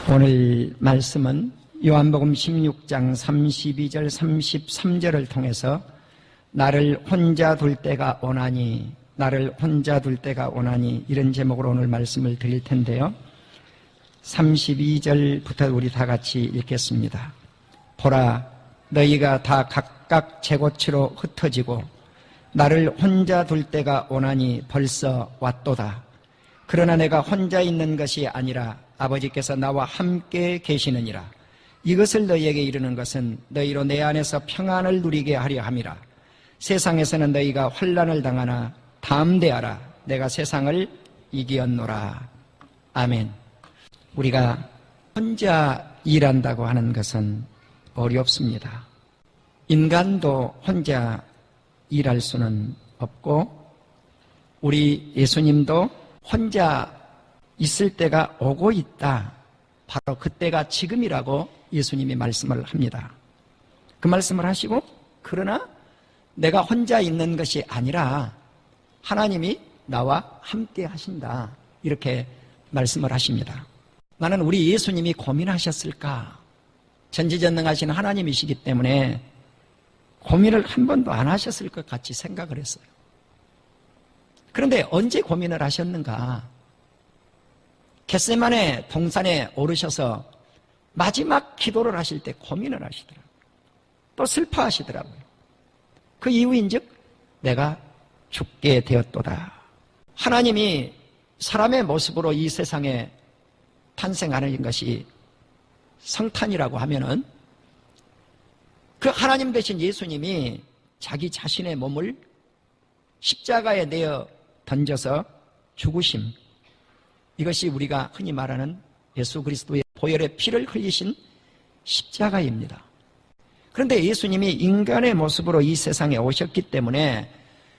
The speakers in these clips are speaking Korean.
오늘 말씀은 요한복음 16장 32절 33절을 통해서 나를 혼자 둘 때가 오나니, 나를 혼자 둘 때가 오나니, 이런 제목으로 오늘 말씀을 드릴 텐데요. 32절부터 우리 다 같이 읽겠습니다. 보라, 너희가 다 각각 제 곳으로 흩어지고 나를 혼자 둘 때가 오나니 벌써 왔도다. 그러나 내가 혼자 있는 것이 아니라 아버지께서 나와 함께 계시느니라. 이것을 너희에게 이르는 것은 너희로 내 안에서 평안을 누리게 하려 함이라. 세상에서는 너희가 환난을 당하나 담대하라. 내가 세상을 이기었노라. 아멘. 우리가 혼자 일한다고 하는 것은 어렵습니다. 인간도 혼자 일할 수는 없고, 우리 예수님도 혼자 있을 때가 오고 있다. 바로 그때가 지금이라고 예수님이 말씀을 합니다. 그 말씀을 하시고, 그러나 내가 혼자 있는 것이 아니라 하나님이 나와 함께 하신다. 이렇게 말씀을 하십니다. 나는 우리 예수님이 고민하셨을까? 전지전능하신 하나님이시기 때문에 고민을 한 번도 안 하셨을 것 같이 생각을 했어요. 그런데 언제 고민을 하셨는가? 겟세마네 동산에 오르셔서 마지막 기도를 하실 때 고민을 하시더라고요. 또 슬퍼하시더라고요. 그 이유인즉 내가 죽게 되었도다. 하나님이 사람의 모습으로 이 세상에 탄생하는 것이 성탄이라고 하면은, 그 하나님 되신 예수님이 자기 자신의 몸을 십자가에 내어 던져서 죽으심, 이것이 우리가 흔히 말하는 예수 그리스도의 보혈의 피를 흘리신 십자가입니다. 그런데 예수님이 인간의 모습으로 이 세상에 오셨기 때문에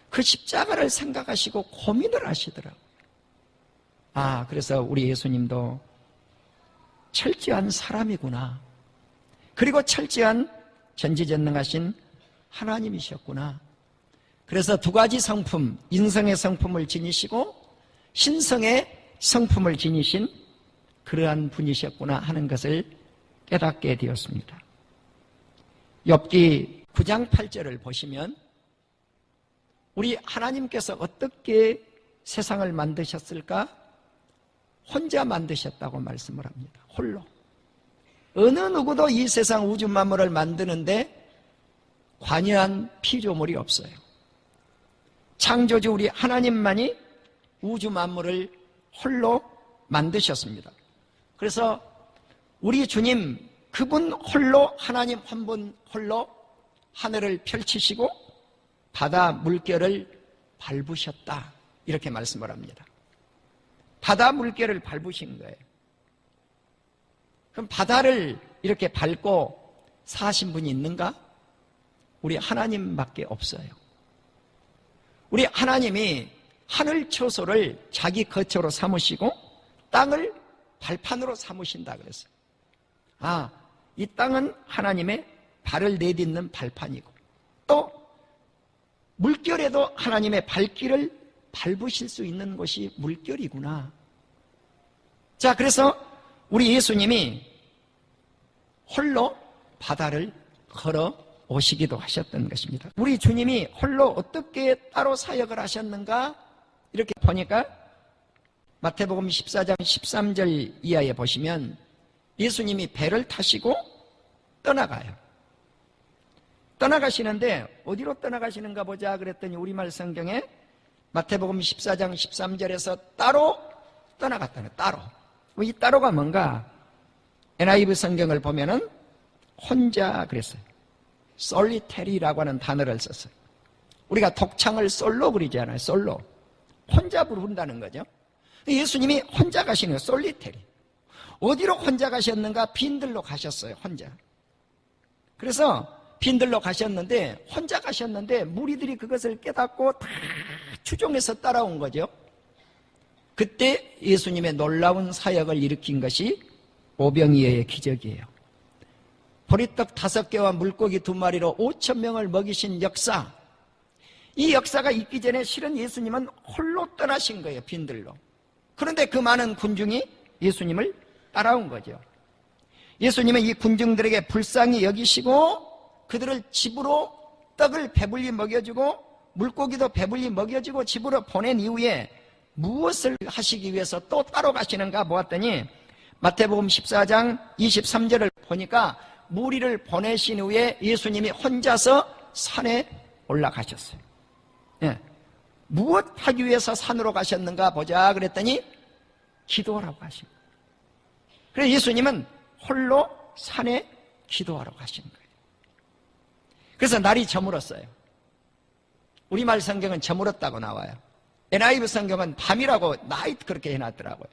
그 십자가를 생각하시고 고민을 하시더라고요. 그래서 우리 예수님도 철저한 사람이구나. 그리고 철저한 전지전능하신 하나님이셨구나. 그래서 두 가지 성품, 인성의 성품을 지니시고 신성의 성품을 지니신 그러한 분이셨구나 하는 것을 깨닫게 되었습니다. 욥기 9장 8절을 보시면 우리 하나님께서 어떻게 세상을 만드셨을까? 혼자 만드셨다고 말씀을 합니다. 홀로. 어느 누구도 이 세상 우주 만물을 만드는데 관여한 피조물이 없어요. 창조주 우리 하나님만이 우주 만물을 홀로 만드셨습니다. 그래서 우리 주님, 그분 홀로, 하나님 한 분 홀로 하늘을 펼치시고 바다 물결을 밟으셨다. 이렇게 말씀을 합니다. 바다 물결을 밟으신 거예요. 그럼 바다를 이렇게 밟고 사신 분이 있는가? 우리 하나님밖에 없어요. 우리 하나님이 하늘 초소를 자기 거처로 삼으시고 땅을 발판으로 삼으신다 그랬어요. 이 땅은 하나님의 발을 내딛는 발판이고, 또 물결에도 하나님의 발길을 밟으실 수 있는 곳이 물결이구나. 자, 그래서 우리 예수님이 홀로 바다를 걸어 오시기도 하셨던 것입니다. 우리 주님이 홀로 어떻게 따로 사역을 하셨는가? 이렇게 보니까 마태복음 14장 13절 이하에 보시면 예수님이 배를 타시고 떠나가요. 떠나가시는데 어디로 떠나가시는가 보자 그랬더니 우리말 성경에 마태복음 14장 13절에서 따로 떠나갔다는, 따로. 이 따로가 뭔가? NIV 성경을 보면은 혼자 그랬어요. solitary라고 하는 단어를 썼어요. 우리가 독창을 솔로 그리잖아요. 솔로. 혼자 부른다는 거죠. 예수님이 혼자 가시는 거예요. 솔리테리. 어디로 혼자 가셨는가? 빈들로 가셨어요. 혼자. 그래서 빈들로 가셨는데, 혼자 가셨는데 무리들이 그것을 깨닫고 다 추종해서 따라온 거죠. 그때 예수님의 놀라운 사역을 일으킨 것이 오병이어의 기적이에요. 보리떡 5개와 물고기 2마리로 5,000명을 먹이신 역사, 이 역사가 있기 전에 실은 예수님은 홀로 떠나신 거예요. 빈들로. 그런데 그 많은 군중이 예수님을 따라온 거죠. 예수님은 이 군중들에게 불쌍히 여기시고 그들을 집으로 떡을 배불리 먹여주고 물고기도 배불리 먹여주고 집으로 보낸 이후에 무엇을 하시기 위해서 또 따로 가시는가 보았더니 마태복음 14장 23절을 보니까 무리를 보내신 후에 예수님이 혼자서 산에 올라가셨어요. 예. 무엇 하기 위해서 산으로 가셨는가 보자 그랬더니 기도하라고 하신 거예요. 그래서 예수님은 홀로 산에 기도하러 가신 거예요. 그래서 날이 저물었어요. 우리말 성경은 저물었다고 나와요. NIV 성경은 밤이라고 나이트 그렇게 해놨더라고요.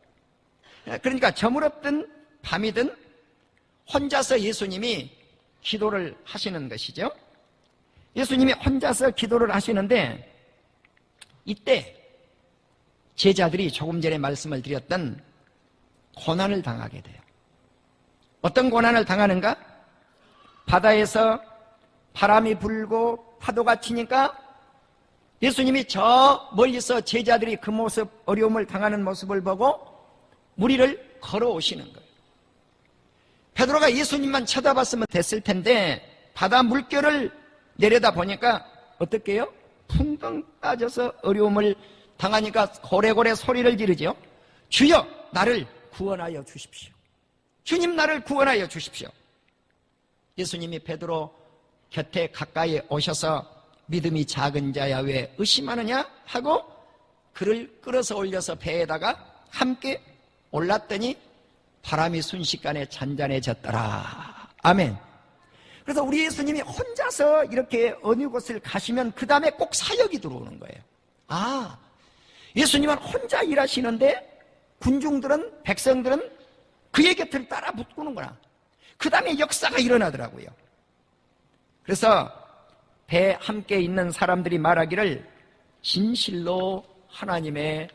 그러니까 저물었든 밤이든 혼자서 예수님이 기도를 하시는 것이죠. 예수님이 혼자서 기도를 하시는데 이때 제자들이 조금 전에 말씀을 드렸던 고난을 당하게 돼요. 어떤 고난을 당하는가? 바다에서 바람이 불고 파도가 치니까 예수님이 저 멀리서 제자들이 그 모습, 어려움을 당하는 모습을 보고 무리를 걸어오시는 거예요. 베드로가 예수님만 쳐다봤으면 됐을 텐데 바다 물결을 내려다 보니까 어떻게 해요? 풍덩 빠져서 어려움을 당하니까 고래고래 소리를 지르죠. 주여 나를 구원하여 주십시오. 주님 나를 구원하여 주십시오. 예수님이 베드로 곁에 가까이 오셔서 믿음이 작은 자야 왜 의심하느냐 하고 그를 끌어서 올려서 배에다가 함께 올랐더니 바람이 순식간에 잔잔해졌더라. 아멘. 그래서 우리 예수님이 혼자서 이렇게 어느 곳을 가시면 그 다음에 꼭 사역이 들어오는 거예요. 아, 예수님은 혼자 일하시는데 군중들은, 백성들은 그의 곁을 따라 붙구는구나. 그 다음에 역사가 일어나더라고요. 그래서 배에 함께 있는 사람들이 말하기를 진실로 하나님의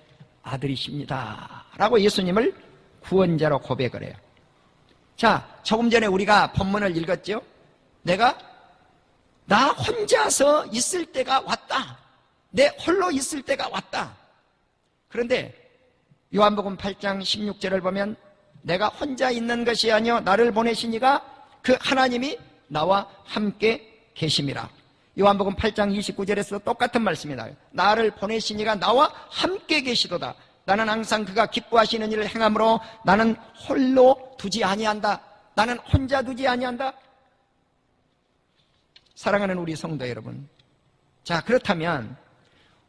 아들이십니다 라고 예수님을 구원자로 고백을 해요. 자, 조금 전에 우리가 본문을 읽었죠. 나 혼자서 있을 때가 왔다. 내 홀로 있을 때가 왔다. 그런데 요한복음 8장 16절을 보면 내가 혼자 있는 것이 아니요 나를 보내시니가 그 하나님이 나와 함께 계심이라. 요한복음 8장 29절에서 똑같은 말씀이 나와요. 나를 보내시니가 나와 함께 계시도다. 나는 항상 그가 기뻐하시는 일을 행함으로 나는 홀로 두지 아니한다. 나는 혼자 두지 아니한다. 사랑하는 우리 성도 여러분, 자 그렇다면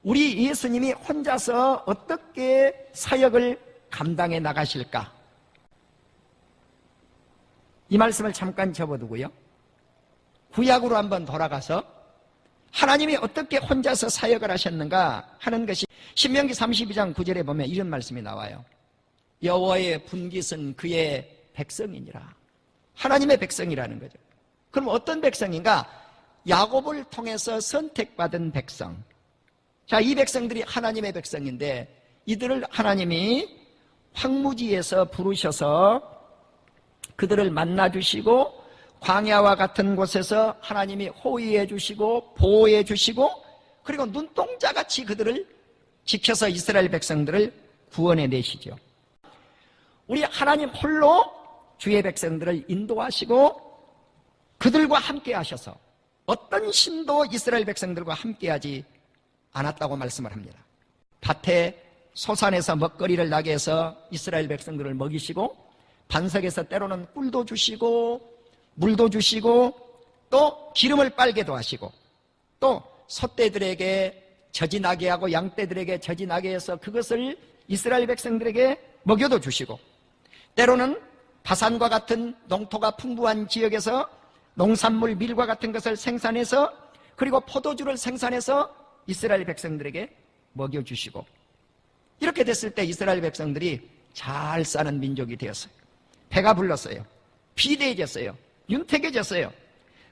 우리 예수님이 혼자서 어떻게 사역을 감당해 나가실까? 이 말씀을 잠깐 접어두고요, 구약으로 한번 돌아가서 하나님이 어떻게 혼자서 사역을 하셨는가 하는 것이 신명기 32장 9절에 보면 이런 말씀이 나와요. 여호와의 분깃은 그의 백성이니라. 하나님의 백성이라는 거죠. 그럼 어떤 백성인가? 야곱을 통해서 선택받은 백성. 자, 이 백성들이 하나님의 백성인데 이들을 하나님이 황무지에서 부르셔서 그들을 만나주시고 광야와 같은 곳에서 하나님이 호위해 주시고 보호해 주시고 그리고 눈동자같이 그들을 지켜서 이스라엘 백성들을 구원해 내시죠. 우리 하나님 홀로 주의 백성들을 인도하시고 그들과 함께 하셔서 어떤 신도 이스라엘 백성들과 함께하지 않았다고 말씀을 합니다. 밭에 소산에서 먹거리를 나게 해서 이스라엘 백성들을 먹이시고 반석에서 때로는 꿀도 주시고 물도 주시고 또 기름을 빨게도 하시고 또 소떼들에게 젖이 나게 하고 양떼들에게 젖이 나게 해서 그것을 이스라엘 백성들에게 먹여도 주시고 때로는 바산과 같은 농토가 풍부한 지역에서 농산물 밀과 같은 것을 생산해서 그리고 포도주를 생산해서 이스라엘 백성들에게 먹여주시고 이렇게 됐을 때 이스라엘 백성들이 잘 사는 민족이 되었어요. 배가 불렀어요. 비대해졌어요. 윤택해졌어요.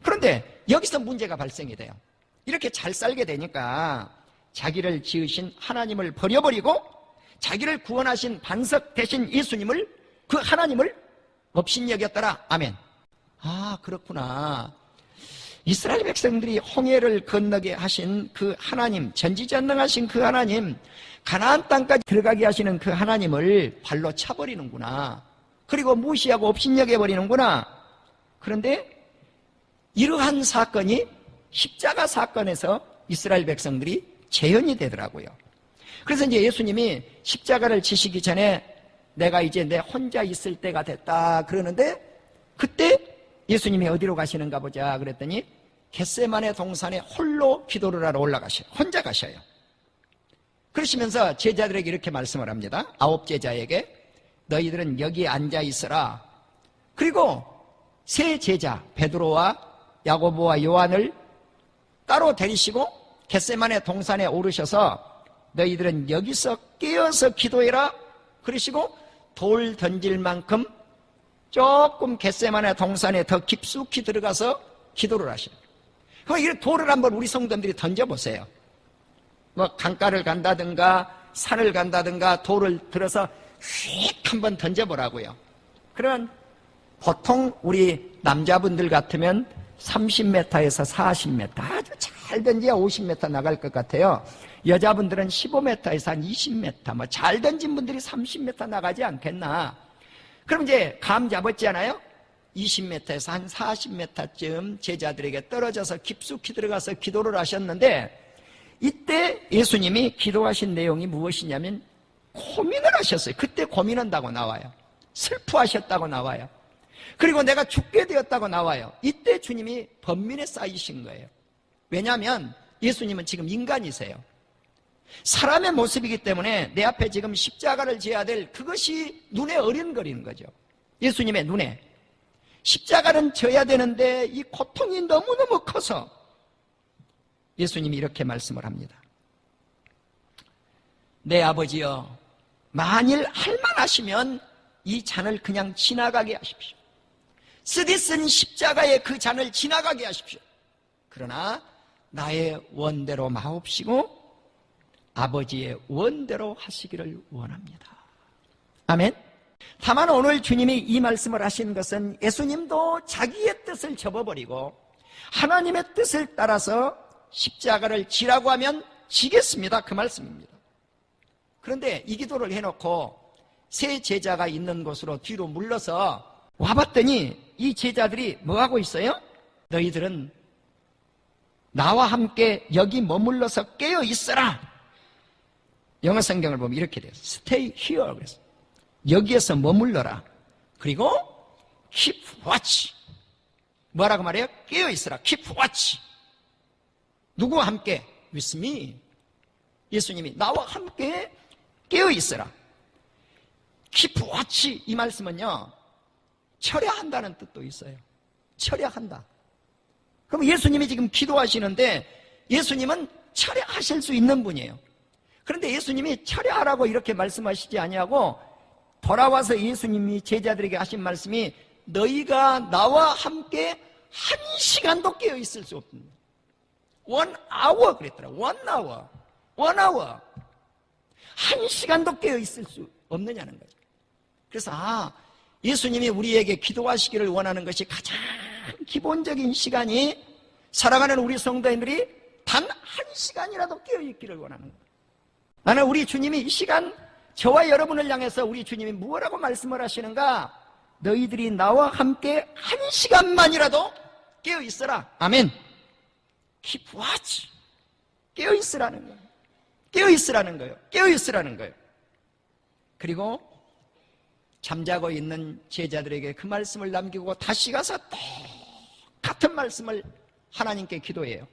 그런데 여기서 문제가 발생이 돼요. 이렇게 잘 살게 되니까 자기를 지으신 하나님을 버려버리고 자기를 구원하신 반석 대신 예수님을 그 하나님을 업신여겼더라. 아멘. 아, 그렇구나. 이스라엘 백성들이 홍해를 건너게 하신 그 하나님, 전지전능하신 그 하나님, 가나안 땅까지 들어가게 하시는 그 하나님을 발로 차버리는구나. 그리고 무시하고 업신여겨버리는구나. 그런데 이러한 사건이 십자가 사건에서 이스라엘 백성들이 재현이 되더라고요. 그래서 이제 예수님이 십자가를 지시기 전에 내가 이제 내 혼자 있을 때가 됐다 그러는데, 그때 예수님이 어디로 가시는가 보자 그랬더니 겟세마네 동산에 홀로 기도를 하러 올라가셔요. 혼자 가셔요. 그러시면서 제자들에게 이렇게 말씀을 합니다. 9 제자에게 너희들은 여기 앉아 있어라. 그리고 세 제자 베드로와 야고보와 요한을 따로 데리시고 겟세마네 동산에 오르셔서 너희들은 여기서 깨어서 기도해라. 그러시고 돌 던질 만큼 조금 겟세마네 동산에 더 깊숙이 들어가서 기도를 하셔요. 그럼 이 돌을 한번 우리 성도들이 던져보세요. 뭐 강가를 간다든가 산을 간다든가 돌을 들어서 휙 한번 던져보라고요. 그러면 보통 우리 남자분들 같으면 30m에서 40m 아주 잘 던져야 50m 나갈 것 같아요. 여자분들은 15m에서 한 20m, 뭐 잘 던진 분들이 30m 나가지 않겠나. 그럼 이제 감 잡았잖아요. 20m에서 한 40m쯤 제자들에게 떨어져서 깊숙이 들어가서 기도를 하셨는데, 이때 예수님이 기도하신 내용이 무엇이냐면 고민을 하셨어요. 그때 고민한다고 나와요. 슬퍼하셨다고 나와요. 그리고 내가 죽게 되었다고 나와요. 이때 주님이 번민에 쌓이신 거예요. 왜냐하면 예수님은 지금 인간이세요. 사람의 모습이기 때문에 내 앞에 지금 십자가를 져야 될 그것이 눈에 어린거리는 거죠. 예수님의 눈에 십자가는 져야 되는데 이 고통이 너무너무 커서 예수님이 이렇게 말씀을 합니다. 내 아버지여, 만일 할만하시면 이 잔을 그냥 지나가게 하십시오. 쓰디쓴 십자가의 그 잔을 지나가게 하십시오. 그러나 나의 원대로 마옵시고 아버지의 원대로 하시기를 원합니다. 아멘. 다만 오늘 주님이 이 말씀을 하신 것은 예수님도 자기의 뜻을 접어버리고 하나님의 뜻을 따라서 십자가를 지라고 하면 지겠습니다, 그 말씀입니다. 그런데 이 기도를 해놓고 세 제자가 있는 곳으로 뒤로 물러서 와봤더니 이 제자들이 뭐하고 있어요? 너희들은 나와 함께 여기 머물러서 깨어 있어라. 영어 성경을 보면 이렇게 돼요. Stay here. 그래서 여기에서 머물러라. 그리고 keep watch. 뭐라고 말해요? 깨어 있어라. keep watch. 누구와 함께? with me. 예수님이 나와 함께 깨어 있어라. keep watch. 이 말씀은요, 철야한다는 뜻도 있어요. 철야한다. 그럼 예수님이 지금 기도하시는데 예수님은 철야하실 수 있는 분이에요. 그런데 예수님이 철야하라고 이렇게 말씀하시지 아니하고 돌아와서 예수님이 제자들에게 하신 말씀이 너희가 나와 함께 1시간도 깨어 있을 수 없습니다. 1 hour 그랬더라. 1 hour. 1 hour. 1시간도 깨어 있을 수 없느냐는 거죠. 그래서 예수님이 우리에게 기도하시기를 원하는 것이 가장 기본적인 시간이 살아가는 우리 성도인들이 단 1시간이라도 깨어있기를 원하는 거예요. 나는 우리 주님이 이 시간 저와 여러분을 향해서 우리 주님이 무엇라고 말씀을 하시는가? 너희들이 나와 함께 1시간만이라도 깨어있어라. 아멘. Keep watch. 깨어있으라는 거예요. 깨어있으라는 거예요. 깨어있으라는 거예요. 그리고 잠자고 있는 제자들에게 그 말씀을 남기고 다시 가서 똑같은 말씀을 하나님께 기도해요.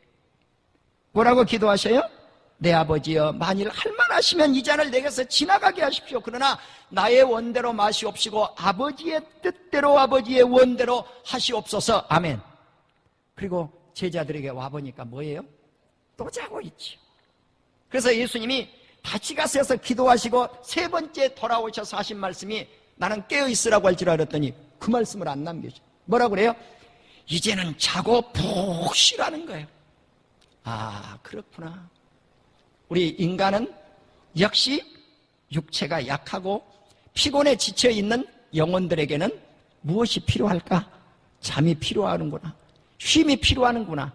뭐라고 기도하셔요? 내 아버지여, 만일 할만하시면 이 잔을 내게서 지나가게 하십시오. 그러나 나의 원대로 마시옵시고 아버지의 뜻대로 아버지의 원대로 하시옵소서. 아멘. 그리고 제자들에게 와보니까 뭐예요? 또 자고 있죠. 그래서 예수님이 다시 가셔서 기도하시고 세 번째 돌아오셔서 하신 말씀이 나는 깨어있으라고 할 줄 알았더니 그 말씀을 안 남겨줘. 뭐라고 그래요? 이제는 자고 푹 쉬라는 거예요. 그렇구나. 우리 인간은 역시 육체가 약하고 피곤에 지쳐있는 영혼들에게는 무엇이 필요할까? 잠이 필요하는구나. 쉼이 필요하는구나.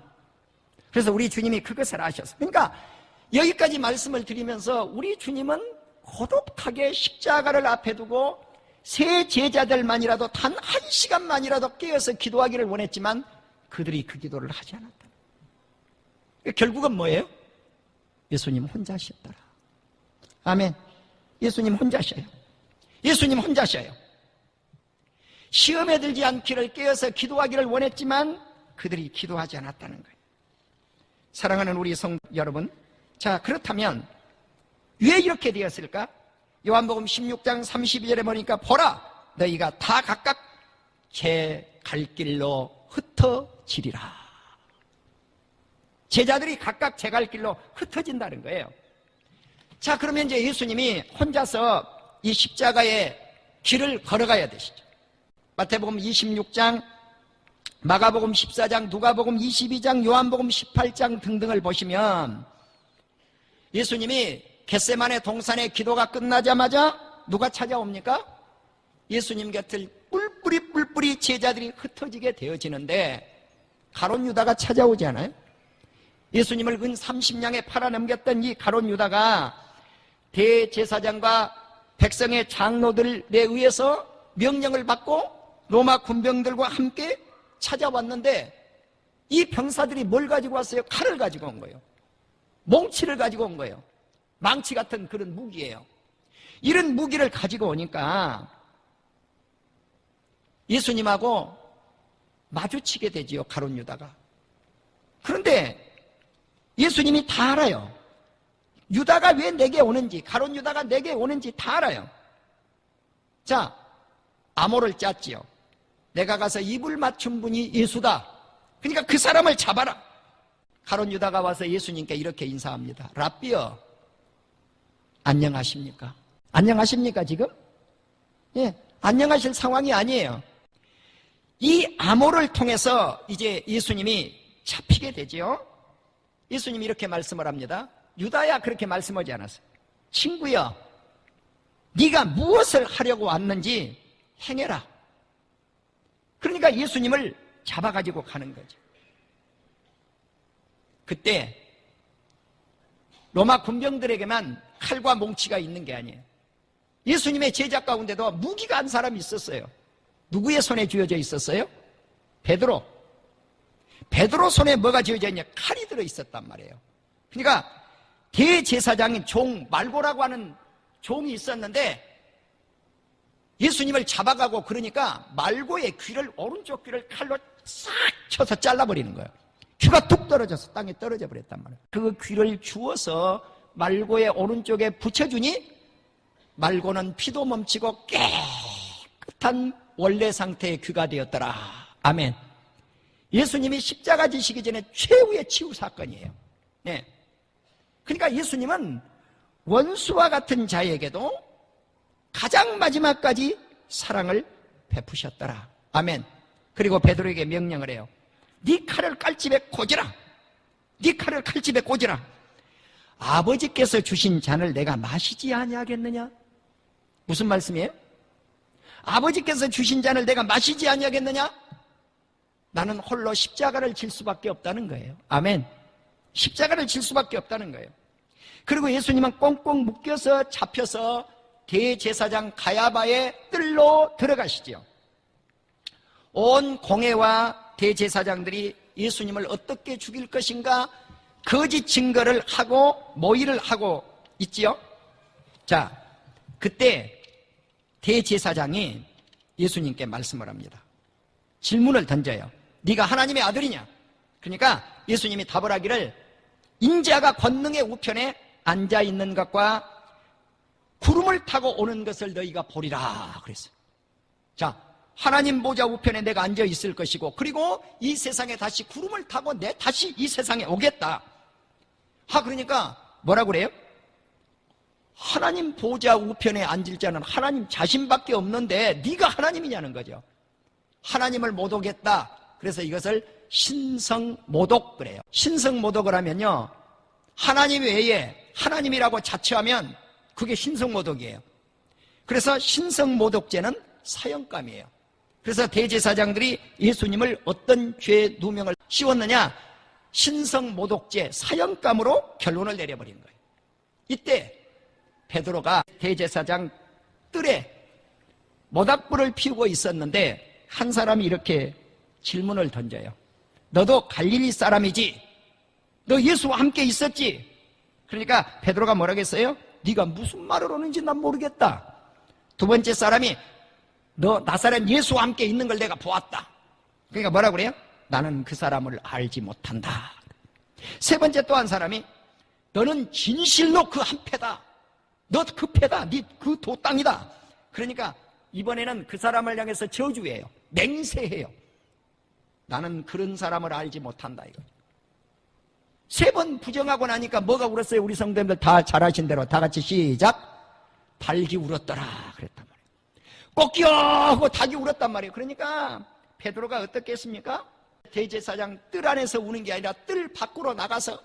그래서 우리 주님이 그것을 아셔서, 그러니까 여기까지 말씀을 드리면서 우리 주님은 고독하게 십자가를 앞에 두고 세 제자들만이라도 단 한 시간만이라도 깨어서 기도하기를 원했지만 그들이 그 기도를 하지 않았다. 결국은 뭐예요? 예수님 혼자셨더라. 아멘. 예수님 혼자셔요. 예수님 혼자셔요. 시험에 들지 않기를 깨어서 기도하기를 원했지만 그들이 기도하지 않았다는 거예요. 사랑하는 우리 성도 여러분, 자, 그렇다면 왜 이렇게 되었을까? 요한복음 16장 32절에 보니까 보라, 너희가 다 각각 제 갈 길로 흩어지리라. 제자들이 각각 제 갈 길로 흩어진다는 거예요. 자, 그러면 이제 예수님이 혼자서 이 십자가의 길을 걸어가야 되시죠. 마태복음 26장, 마가복음 14장, 누가복음 22장, 요한복음 18장 등등을 보시면 예수님이 겟세마네 동산의 기도가 끝나자마자 누가 찾아옵니까? 예수님 곁을 뿔뿔이 제자들이 흩어지게 되어지는데 가룟 유다가 찾아오지 않아요? 예수님을 근 30냥에 팔아넘겼던 이 가룟 유다가 대제사장과 백성의 장로들에 의해서 명령을 받고 로마 군병들과 함께 찾아왔는데 이 병사들이 뭘 가지고 왔어요? 칼을 가지고 온 거예요. 몽치를 가지고 온 거예요. 망치 같은 그런 무기예요. 이런 무기를 가지고 오니까 예수님하고 마주치게 되지요, 가룟 유다가. 그런데 예수님이 다 알아요. 유다가 왜 내게 오는지, 가룟 유다가 내게 오는지 다 알아요. 자, 암호를 짰지요. 내가 가서 입을 맞춘 분이 예수다. 그러니까 그 사람을 잡아라. 가룟 유다가 와서 예수님께 이렇게 인사합니다. 랍비여, 안녕하십니까? 안녕하십니까 지금? 예, 안녕하실 상황이 아니에요. 이 암호를 통해서 이제 예수님이 잡히게 되죠. 예수님이 이렇게 말씀을 합니다. 유다야, 그렇게 말씀하지 않았어요. 친구여, 네가 무엇을 하려고 왔는지 행해라. 그러니까 예수님을 잡아가지고 가는 거죠. 그때 로마 군병들에게만 칼과 몽치가 있는 게 아니에요. 예수님의 제자 가운데도 무기가 한 사람이 있었어요. 누구의 손에 쥐어져 있었어요? 베드로. 베드로 손에 뭐가 쥐어져 있냐? 칼이 들어 있었단 말이에요. 그러니까 대제사장인 종 말고라고 하는 종이 있었는데 예수님을 잡아가고 그러니까 말고의 귀를, 오른쪽 귀를 칼로 싹 쳐서 잘라버리는 거예요. 귀가 뚝 떨어져서 땅에 떨어져 버렸단 말이에요. 그 귀를 주워서 말고의 오른쪽에 붙여주니 말고는 피도 멈추고 깨끗한 원래 상태의 귀가 되었더라. 아멘. 예수님이 십자가 지시기 전에 최후의 치유 사건이에요. 네. 그러니까 예수님은 원수와 같은 자에게도 가장 마지막까지 사랑을 베푸셨더라. 아멘. 그리고 베드로에게 명령을 해요. 네 칼을 칼집에 꽂으라. 네 칼을 칼집에 꽂으라. 아버지께서 주신 잔을 내가 마시지 아니하겠느냐? 무슨 말씀이에요? 아버지께서 주신 잔을 내가 마시지 아니하겠느냐? 나는 홀로 십자가를 질 수밖에 없다는 거예요. 아멘. 십자가를 질 수밖에 없다는 거예요. 그리고 예수님은 꽁꽁 묶여서 잡혀서 대제사장 가야바의 뜰로 들어가시죠. 온 공회와 대제사장들이 예수님을 어떻게 죽일 것인가 거짓 증거를 하고 모의를 하고 있지요. 자, 그때 대제사장이 예수님께 말씀을 합니다. 질문을 던져요. 네가 하나님의 아들이냐? 그러니까 예수님이 답을 하기를 인자가 권능의 우편에 앉아있는 것과 구름을 타고 오는 것을 너희가 보리라 그랬어요. 자, 하나님 보좌 우편에 내가 앉아있을 것이고 그리고 이 세상에 다시 구름을 타고 내 다시 이 세상에 오겠다. 그러니까 뭐라고 그래요? 하나님 보좌 우편에 앉을 자는 하나님 자신밖에 없는데 네가 하나님이냐는 거죠. 하나님을 못 오겠다. 그래서 이것을 신성모독 그래요. 신성모독을 하면요, 하나님 외에 하나님이라고 자처하면 그게 신성모독이에요. 그래서 신성모독죄는 사형감이에요. 그래서 대제사장들이 예수님을 어떤 죄 누명을 씌웠느냐? 신성모독죄 사형감으로 결론을 내려버린 거예요. 이때 베드로가 대제사장 뜰에 모닥불을 피우고 있었는데 한 사람이 이렇게 질문을 던져요. 너도 갈릴리 사람이지? 너 예수와 함께 있었지? 그러니까 베드로가 뭐라고 했어요? 네가 무슨 말을 하는지 난 모르겠다. 두 번째 사람이 너 나사렛 예수와 함께 있는 걸 내가 보았다. 그러니까 뭐라고 그래요? 나는 그 사람을 알지 못한다. 세 번째 또 한 사람이 너는 진실로 그 한 패다. 너 그 패다. 네 그 도땅이다. 그러니까 이번에는 그 사람을 향해서 저주해요. 맹세해요. 나는 그런 사람을 알지 못한다 이거. 세 번 부정하고 나니까 뭐가 울었어요? 우리 성도님들 다 잘 아신 대로 다 같이 시작. 닭이 울었더라 그랬단 말이에요. 꺾여 하고 닭이 울었단 말이에요. 그러니까 베드로가 어떻게 했습니까? 대제사장 뜰 안에서 우는 게 아니라 뜰 밖으로 나가서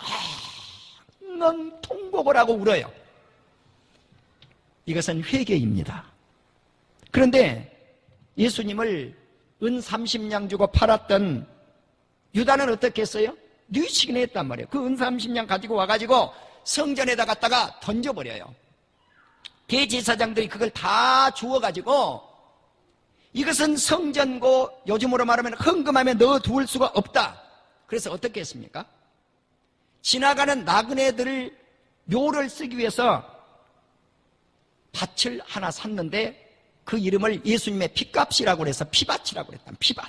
넌 통곡을 하고 울어요. 이것은 회개입니다. 그런데 예수님을 은 30냥 주고 팔았던 유다는 어떻게 했어요? 뉘치긴 했단 말이에요. 그 은 30냥 가지고 와가지고 성전에다 갖다가 던져버려요. 대제사장들이 그걸 다 주워가지고 이것은 성전고 요즘으로 말하면 헌금함에 넣어두을 수가 없다. 그래서 어떻게 했습니까? 지나가는 나그네들을 묘를 쓰기 위해서 밭을 하나 샀는데 그 이름을 예수님의 피값이라고 해서 피밭이라고 그랬다. 피밭.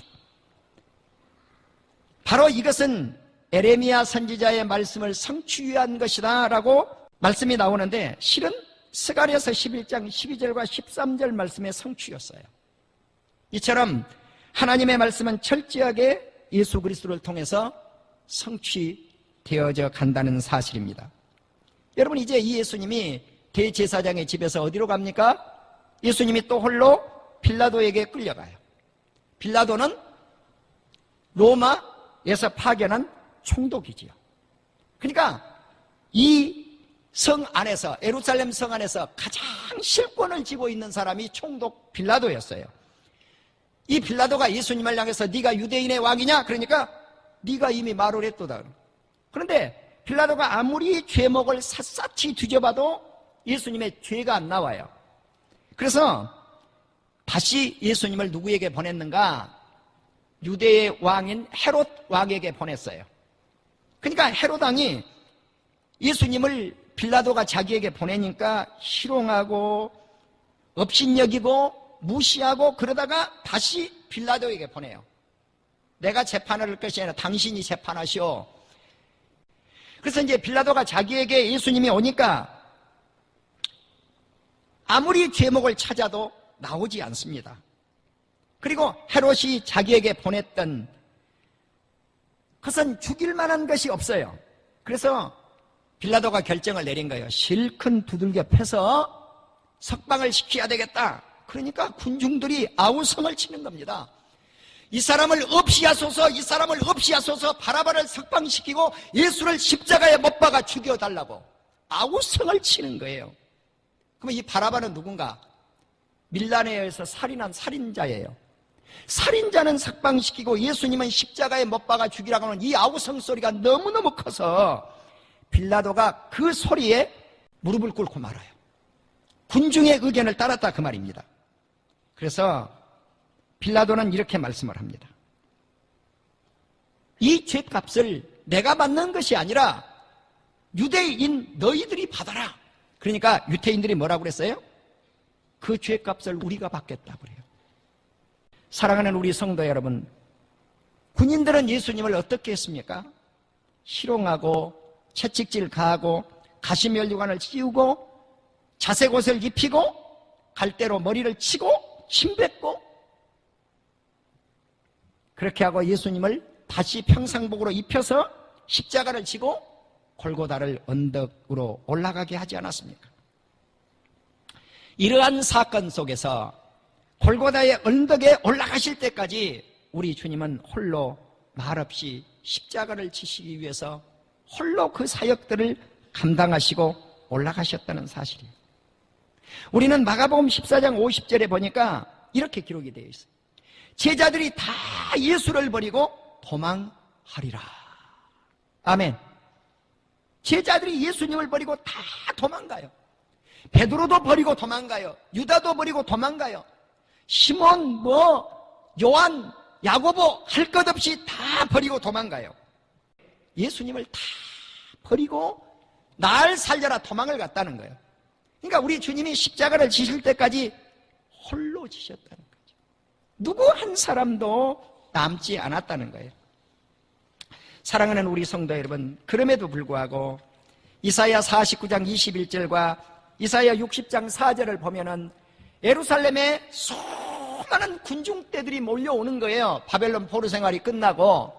바로 이것은 에레미야 선지자의 말씀을 성취한 것이다 라고 말씀이 나오는데 실은 스가랴서 11장 12절과 13절 말씀의 성취였어요. 이처럼 하나님의 말씀은 철저하게 예수 그리스도를 통해서 성취되어져 간다는 사실입니다. 여러분 이제 이 예수님이 대제사장의 집에서 어디로 갑니까? 예수님이 또 홀로 빌라도에게 끌려가요. 빌라도는 로마에서 파견한 총독이지요. 그러니까 이 성 안에서 예루살렘 성 안에서 가장 실권을 쥐고 있는 사람이 총독 빌라도였어요. 이 빌라도가 예수님을 향해서 네가 유대인의 왕이냐? 그러니까 네가 이미 말을 했도다. 그런데 빌라도가 아무리 죄목을 샅샅이 뒤져봐도 예수님의 죄가 안 나와요. 그래서 다시 예수님을 누구에게 보냈는가? 유대의 왕인 헤롯 왕에게 보냈어요. 그러니까 헤롯 왕이 예수님을 빌라도가 자기에게 보내니까 희롱하고 업신여기고 무시하고 그러다가 다시 빌라도에게 보내요. 내가 재판을 할 것이 아니라 당신이 재판하시오. 그래서 이제 빌라도가 자기에게 예수님이 오니까 아무리 죄목을 찾아도 나오지 않습니다. 그리고 헤롯이 자기에게 보냈던 그것은 죽일 만한 것이 없어요. 그래서 빌라도가 결정을 내린 거예요. 실컷 두들겨 패서 석방을 시켜야 되겠다. 그러니까 군중들이 아우성을 치는 겁니다. 이 사람을 없이 하소서, 이 사람을 없이 하소서, 바라바를 석방시키고 예수를 십자가에 못 박아 죽여달라고 아우성을 치는 거예요. 그럼 이 바라바는 누군가? 밀란에 의해서 살인한 살인자예요. 살인자는 석방시키고 예수님은 십자가에 못 박아 죽이라고 하는 이 아우성 소리가 너무너무 커서 빌라도가 그 소리에 무릎을 꿇고 말아요. 군중의 의견을 따랐다 그 말입니다. 그래서 빌라도는 이렇게 말씀을 합니다. 이 죄값을 내가 받는 것이 아니라 유대인 너희들이 받아라. 그러니까 유대인들이 뭐라고 그랬어요? 그 죄값을 우리가 받겠다고 그래요. 사랑하는 우리 성도 여러분, 군인들은 예수님을 어떻게 했습니까? 희롱하고 채찍질 가하고 가시면류관을 씌우고 자색 옷을 입히고 갈대로 머리를 치고 침뱉고 그렇게 하고 예수님을 다시 평상복으로 입혀서 십자가를 지고 골고다를 언덕으로 올라가게 하지 않았습니까? 이러한 사건 속에서 골고다의 언덕에 올라가실 때까지 우리 주님은 홀로 말없이 십자가를 지시기 위해서 홀로 그 사역들을 감당하시고 올라가셨다는 사실이에요. 우리는 마가복음 14장 50절에 보니까 이렇게 기록이 되어 있어요. 제자들이 다 예수를 버리고 도망하리라. 아멘. 제자들이 예수님을 버리고 다 도망가요. 베드로도 버리고 도망가요. 유다도 버리고 도망가요. 시몬, 요한, 야고보 할 것 없이 다 버리고 도망가요. 예수님을 다 버리고 날 살려라 도망을 갔다는 거예요. 그러니까 우리 주님이 십자가를 지실 때까지 홀로 지셨다는 거죠. 누구 한 사람도 남지 않았다는 거예요. 사랑하는 우리 성도 여러분, 그럼에도 불구하고 이사야 49장 21절과 이사야 60장 4절을 보면은 예루살렘에 수많은 군중대들이 몰려오는 거예요. 바벨론 포로 생활이 끝나고.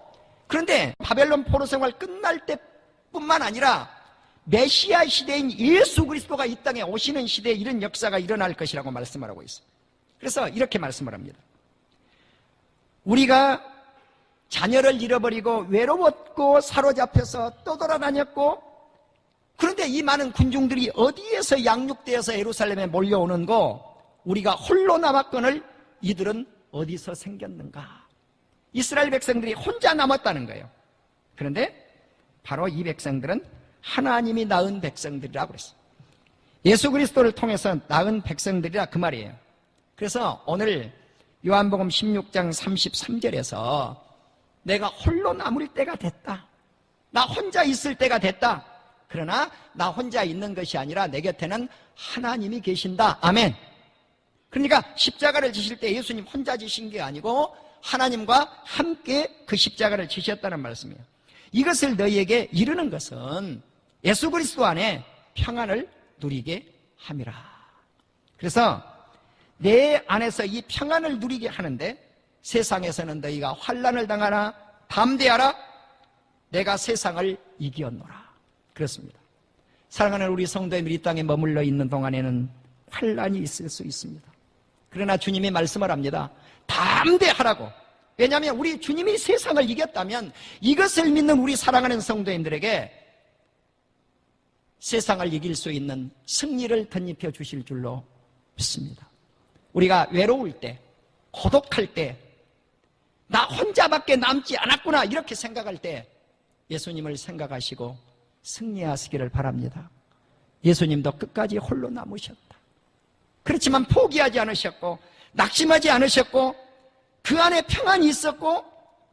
그런데 바벨론 포로 생활 끝날 때뿐만 아니라 메시아 시대인 예수 그리스도가 이 땅에 오시는 시대에 이런 역사가 일어날 것이라고 말씀을 하고 있어요. 그래서 이렇게 말씀을 합니다. 우리가 자녀를 잃어버리고 외로웠고 사로잡혀서 떠돌아다녔고, 그런데 이 많은 군중들이 어디에서 양육되어서 예루살렘에 몰려오는고 우리가 홀로 남았거늘 이들은 어디서 생겼는가? 이스라엘 백성들이 혼자 남았다는 거예요. 그런데 바로 이 백성들은 하나님이 낳은 백성들이라고 그랬어요. 예수 그리스도를 통해서 낳은 백성들이라 그 말이에요. 그래서 오늘 요한복음 16장 33절에서 내가 홀로 남을 때가 됐다. 나 혼자 있을 때가 됐다. 그러나 나 혼자 있는 것이 아니라 내 곁에는 하나님이 계신다. 아멘. 그러니까 십자가를 지실 때 예수님 혼자 지신 게 아니고 하나님과 함께 그 십자가를 지셨다는 말씀이에요. 이것을 너희에게 이루는 것은 예수 그리스도 안에 평안을 누리게 함이라. 그래서 내 안에서 이 평안을 누리게 하는데 세상에서는 너희가 환난을 당하나 담대하라. 내가 세상을 이기었노라. 그렇습니다. 사랑하는 우리 성도님들, 이 땅에 머물러 있는 동안에는 환난이 있을 수 있습니다. 그러나 주님이 말씀을 합니다. 담대하라고. 왜냐하면 우리 주님이 세상을 이겼다면 이것을 믿는 우리 사랑하는 성도님들에게 세상을 이길 수 있는 승리를 덧입혀 주실 줄로 믿습니다. 우리가 외로울 때, 고독할 때, 나 혼자밖에 남지 않았구나 이렇게 생각할 때 예수님을 생각하시고 승리하시기를 바랍니다. 예수님도 끝까지 홀로 남으셨다. 그렇지만 포기하지 않으셨고 낙심하지 않으셨고 그 안에 평안이 있었고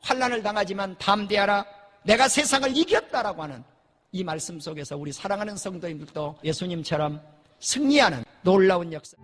환난을 당하지만 담대하라. 내가 세상을 이겼다라고 하는 이 말씀 속에서 우리 사랑하는 성도님들도 예수님처럼 승리하는 놀라운 역사.